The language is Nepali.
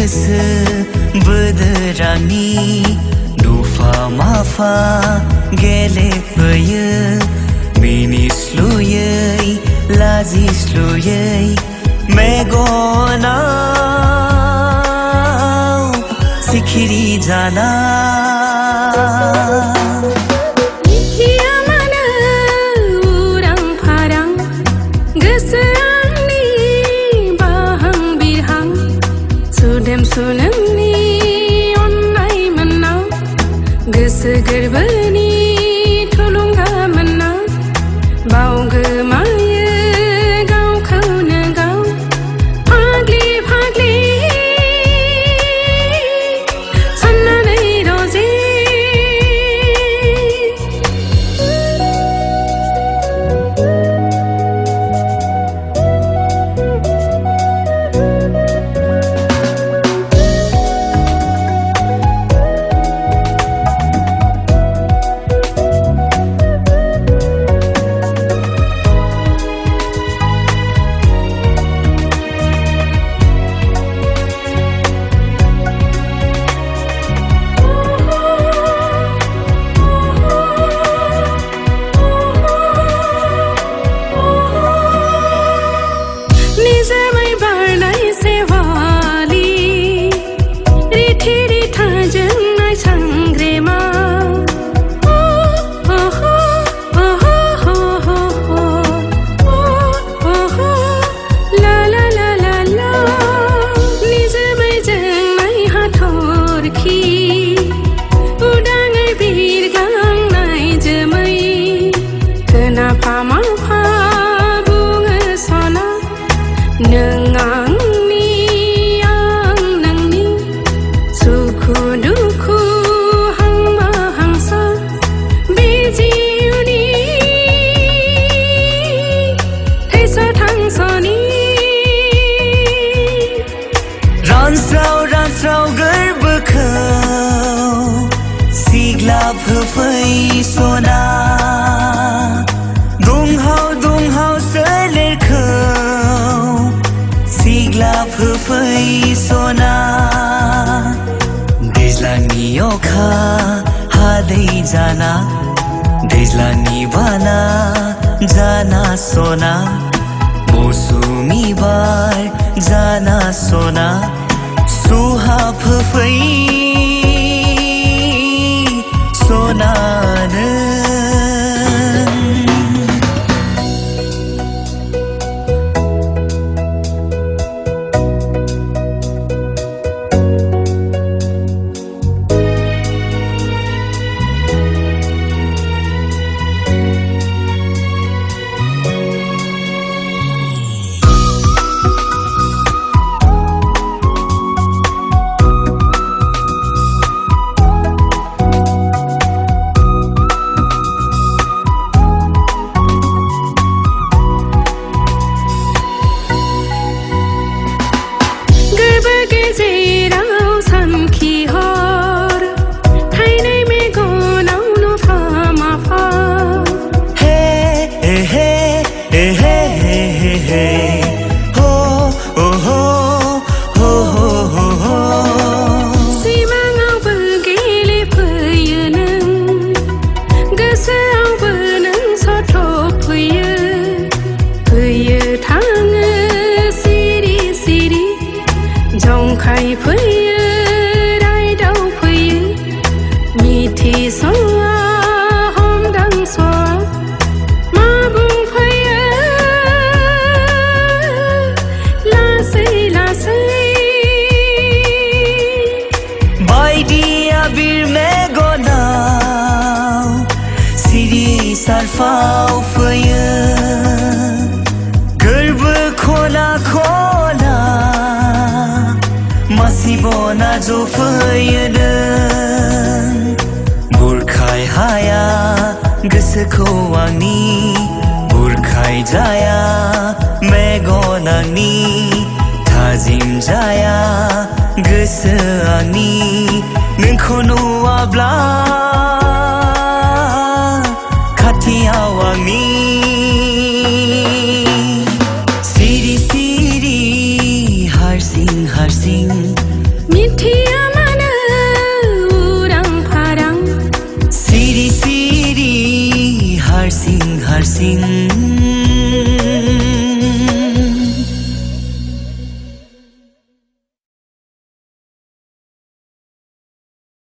गोसो बोदोरानि दुफा माफा गेलेफैयो मिनिस्लुयै लाजिस्लुयै मेगनाव सिखिरि जाना सुनोंनि अननाय मोनना गोसो गोरबोनि थुलुंगा मोनना बावगोमायो गावखौनो गाव फाग्लि फाग्लि साननानै रजे नों आंनि आं नोंनि सुखु दुखु हांमा हांसा बे जिउनि थैस' थांस'नि रानस्राव रानस्राव गोरबोखौ सिग्लाब होफैस'ना दुंहाव दुंहाव सोलेरखौ सिग्लाब होफैस'ना दैज्लांनि अखा हादै जाना दैज्लांनि बाना जाना सना मौसुमि बार जाना सना सुहाब होफैस'नानो जंखाय फैयो रायदाव फैयो मिथिस'आ हमदांस'आ मा बुंफैयो लासै लासै बायदि आबिर मेगनाव सिरि सारफाव फैयो गोरबो खना खना मासिबना जफैयोदों बुरखाय हाया गोसोखौ आंनि बुरखाय जाया मेगन आंनि थाजिम जाया गोसो आंनि नोंखौ नुवाब्ला खाथियाव आंनि सिरि सिरि हारसिं हारसिं हारसिं